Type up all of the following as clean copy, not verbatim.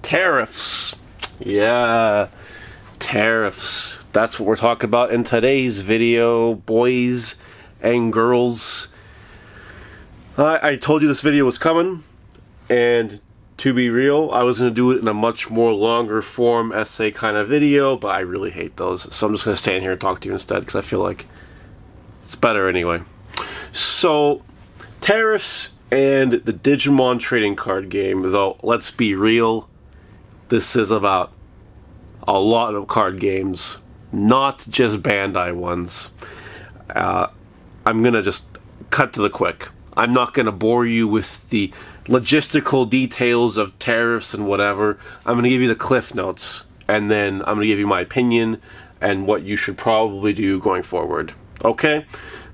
Tariffs. Yeah, tariffs. That's what we're talking about in today's video, boys and girls. I told you this video was coming, and to be real, I was going to do it in a much more longer form essay kind of video, but I really hate those, so I'm just going to stand here and talk to you instead, because I feel like it's better anyway. So, tariffs and the Digimon trading card game, though, let's be real, this is about a lot of card games, not just Bandai ones. I'm going to just cut to the quick. I'm not going to bore you with the logistical details of tariffs and whatever. I'm going to give you the cliff notes, and then I'm going to give you my opinion and what you should probably do going forward. Okay?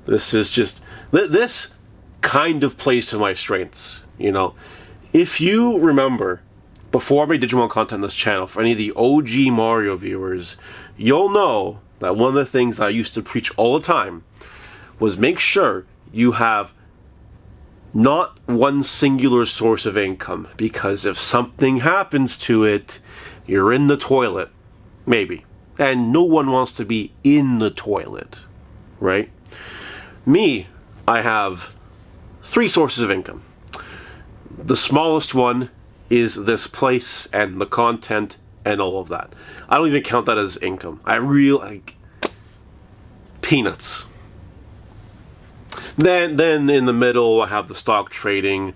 This is just... This kind of plays to my strengths, you know. If you remember, before I made Digimon content on this channel, for any of the OG Mario viewers, you'll know that one of the things I used to preach all the time was make sure you have not one singular source of income, because if something happens to it, you're in the toilet. Maybe. And no one wants to be in the toilet, right? Me, I have 3 sources of income. The smallest one is this place and the content and all of that. I don't even count that as income. I really like peanuts. Then in the middle, I have the stock trading,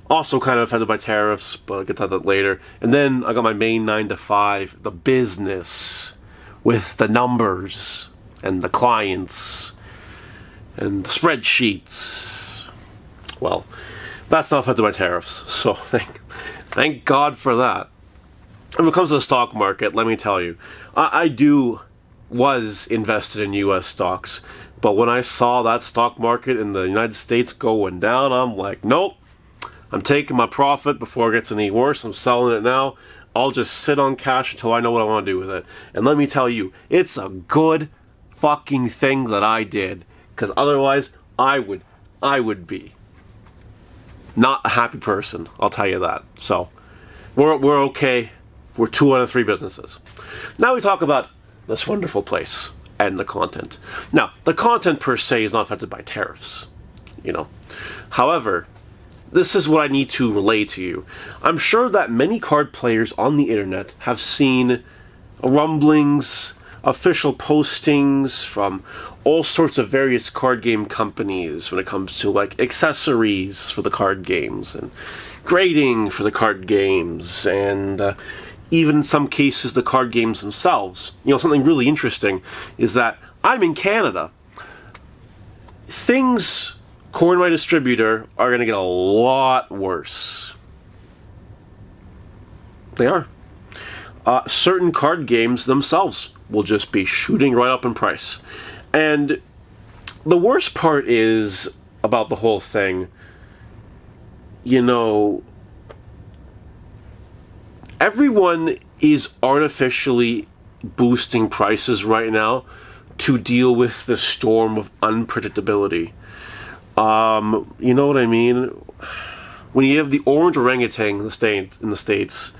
also kind of affected by tariffs, but I'll get to that later. And then I got my main 9 to 5, the business, with the numbers and the clients and the spreadsheets. Well, that's not affected by tariffs, so thank God for that. And when it comes to the stock market, let me tell you, I was invested in U.S. stocks. But when I saw that stock market in the United States going down, I'm like, nope. I'm taking my profit before it gets any worse. I'm selling it now. I'll just sit on cash until I know what I want to do with it. And let me tell you, it's a good fucking thing that I did. Because otherwise, I would be not a happy person. I'll tell you that. So, we're okay. We're 2 out of 3 businesses. Now we talk about this wonderful place and the content. Now, the content per se is not affected by tariffs, you know. However, this is what I need to relay to you. I'm sure that many card players on the internet have seen rumblings, official postings from all sorts of various card game companies when it comes to like accessories for the card games and grading for the card games, and even in some cases the card games themselves. You know, something really interesting is that I'm in Canada. Things, according to my distributor, are going to get a lot worse. They are. Certain card games themselves will just be shooting right up in price. And the worst part is about the whole thing, you know, everyone is artificially boosting prices right now to deal with the storm of unpredictability. You know what I mean? When you have the orange orangutan in the States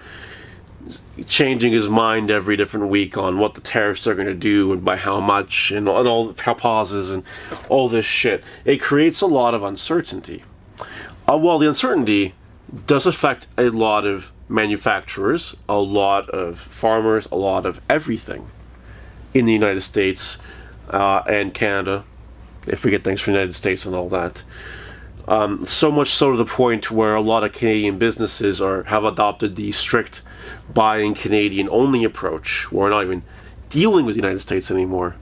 changing his mind every different week on what the tariffs are going to do and by how much and all the pauses and all this shit, it creates a lot of uncertainty. Well, the uncertainty does affect a lot of manufacturers, a lot of farmers, a lot of everything in the United States and Canada, if we get things from the United States and all that. So much so to the point where a lot of Canadian businesses have adopted the strict buying Canadian only approach. We're not even dealing with the United States anymore.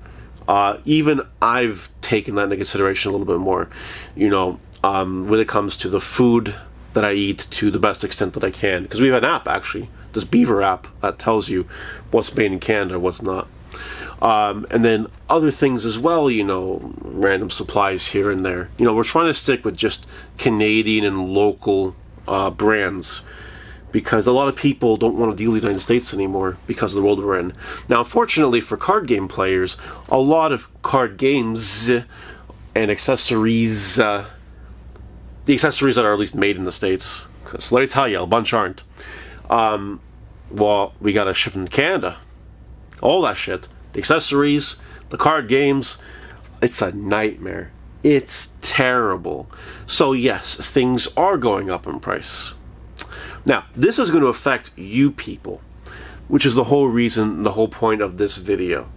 Even I've taken that into consideration a little bit more, you know, when it comes to the food that I eat to the best extent that I can. Because we have an app, actually, this Beaver app, that tells you what's made in Canada, what's not. And then other things as well, you know, random supplies here and there. You know, we're trying to stick with just Canadian and local brands, because a lot of people don't want to deal with the United States anymore because of the world we're in. Now, unfortunately for card game players, a lot of card games and accessories, the accessories that are at least made in the States, because let me tell you, a bunch aren't, Well, we gotta ship them to Canada. All that shit. The accessories, the card games. It's a nightmare. It's terrible. So yes, things are going up in price. Now, this is going to affect you people, which is the whole reason, the whole point of this video.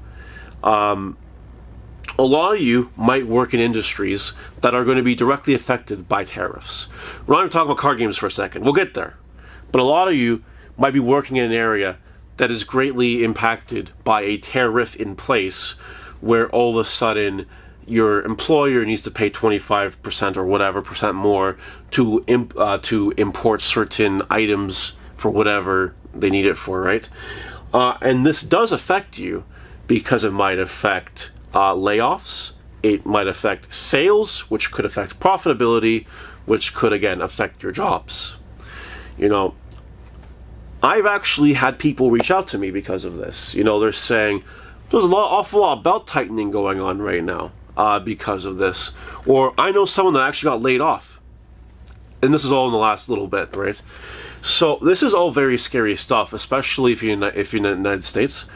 A lot of you might work in industries that are going to be directly affected by tariffs. We're not going to talk about card games for a second. We'll get there. But a lot of you might be working in an area that is greatly impacted by a tariff in place where all of a sudden your employer needs to pay 25% or whatever percent more to import certain items for whatever they need it for, right? And this does affect you because it might affect layoffs, it might affect sales, which could affect profitability, which could again affect your jobs. You know, I've actually had people reach out to me because of this. You know, they're saying there's awful lot of belt tightening going on right now because of this. Or I know someone that actually got laid off. And this is all in the last little bit, right? So this is all very scary stuff, especially if you're in the United States,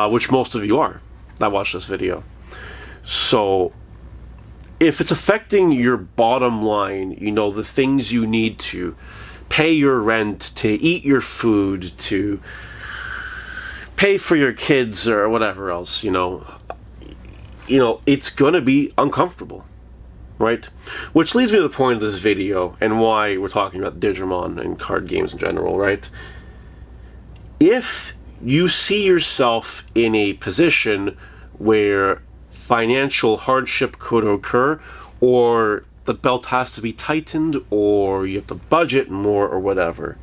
which most of you are that watch this video. So if it's affecting your bottom line, you know, the things you need to pay your rent, to eat your food, to pay for your kids or whatever else, you know, it's gonna be uncomfortable, right? Which leads me to the point of this video and why we're talking about Digimon and card games in general, right? If you see yourself in a position where financial hardship could occur, or the belt has to be tightened, or you have to budget more or whatever,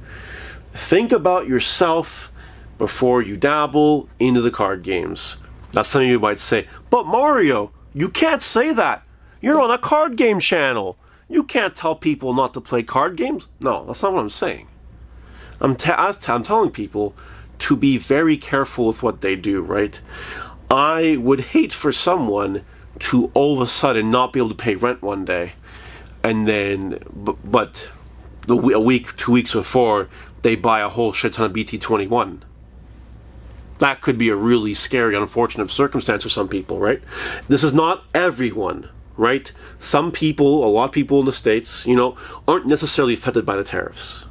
think about yourself before you dabble into the card games. Now some of you might say, but Mario, you can't say that. You're on a card game channel. You can't tell people not to play card games. No, that's not what I'm saying. I'm telling people to be very careful with what they do, right? I would hate for someone to all of a sudden not be able to pay rent one day, and then, but a week, 2 weeks before, they buy a whole shit ton of BT21. That could be a really scary, unfortunate circumstance for some people, right? This is not everyone, right? Some people, a lot of people in the States, you know, aren't necessarily affected by the tariffs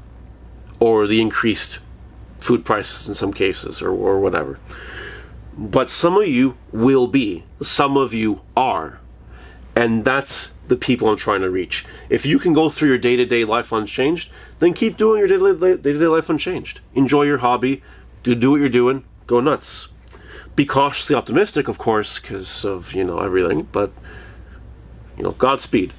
or the increased food prices in some cases or whatever. But some of you will be. Some of you are. And that's the people I'm trying to reach. If you can go through your day-to-day life unchanged, then keep doing your day-to-day life unchanged. Enjoy your hobby. Do what you're doing. Go nuts. Be cautiously optimistic, of course, because of, you know, everything. But, you know, Godspeed.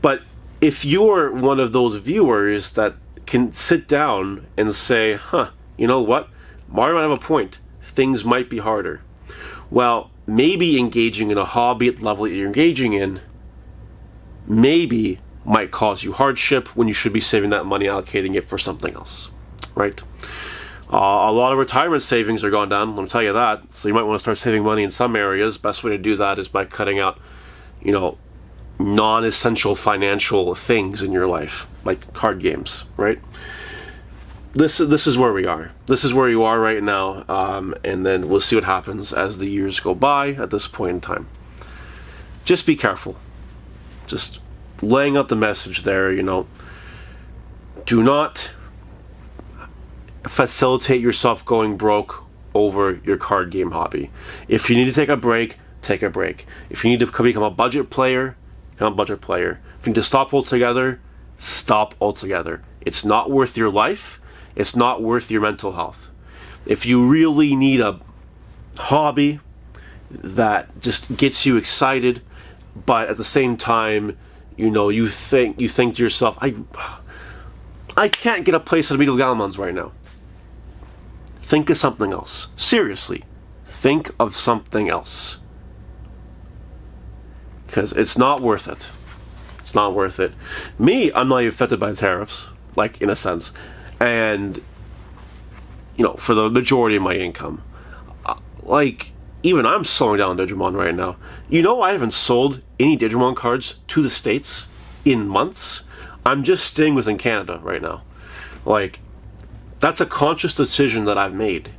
But if you're one of those viewers that can sit down and say, huh, you know what? Mario might have a point. Things might be harder. Well, maybe engaging in a hobby at the level that you're engaging in maybe might cause you hardship when you should be saving that money, allocating it for something else, right? A lot of retirement savings are gone down, let me tell you that. So you might want to start saving money in some areas. Best way to do that is by cutting out, you know, non-essential financial things in your life, like card games, right? This is where we are. This is where you are right now, and then we'll see what happens as the years go by at this point in time. Just be careful. Just laying out the message there, you know. Do not facilitate yourself going broke over your card game hobby. If you need to take a break, take a break. If you need to become a budget player, become a budget player. If you need to stop altogether, stop altogether. It's not worth your life. It's not worth your mental health. If you really need a hobby that just gets you excited, but at the same time, you know, you think to yourself, I can't get a place at Amigo Gallimons right now. Think of something else. Seriously, think of something else. Because it's not worth it. It's not worth it. Me, I'm not even affected by the tariffs, like, in a sense. And, you know, for the majority of my income, like, even I'm slowing down Digimon right now. You know, I haven't sold any Digimon cards to the States in months. I'm just staying within Canada right now. Like, That's a conscious decision that I've made.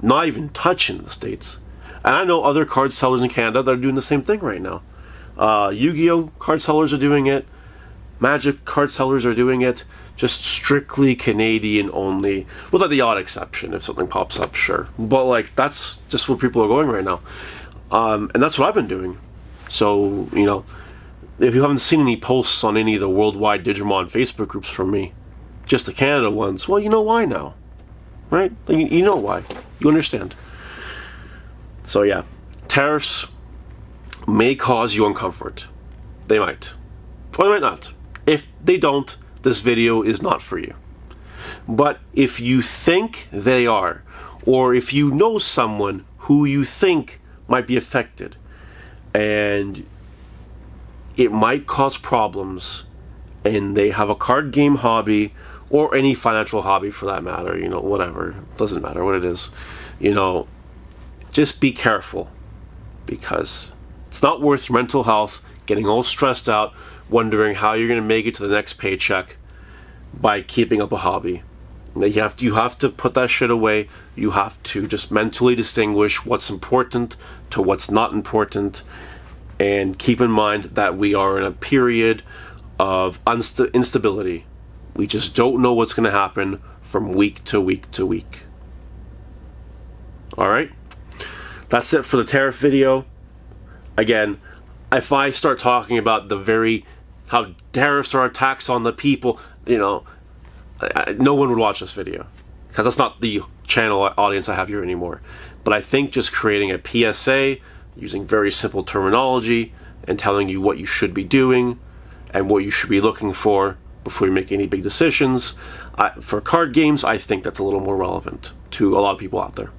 Not even touching the States. And I know other card sellers in Canada that are doing the same thing right now. Yu-Gi-Oh! Card sellers are doing it. Magic card sellers are doing it. Just strictly Canadian only. Without the odd exception, if something pops up, sure. But, like, that's just where people are going right now. And that's what I've been doing. So, you know, if you haven't seen any posts on any of the worldwide Digimon Facebook groups from me, just the Canada ones, well, you know why now. Right? You know why. You understand. So, yeah. Tariffs may cause you uncomfort. They might. Or they might not. If they don't, this video is not for you. But if you think they are, or if you know someone who you think might be affected, and it might cause problems, and they have a card game hobby, or any financial hobby for that matter, you know, whatever, doesn't matter what it is, you know, just be careful, because it's not worth your mental health getting all stressed out, wondering how you're going to make it to the next paycheck by keeping up a hobby. You have to put that shit away. You have to just mentally distinguish what's important to what's not important, and keep in mind that we are in a period of instability. We just don't know what's going to happen from week to week to week. Alright? That's it for the tariff video. Again, if I start talking about how tariffs are a tax on the people, you know, no one would watch this video, because that's not the channel audience I have here anymore. But I think just creating a PSA, using very simple terminology, and telling you what you should be doing and what you should be looking for before you make any big decisions, for card games, I think that's a little more relevant to a lot of people out there.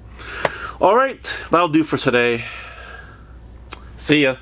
Alright, that'll do for today. See ya.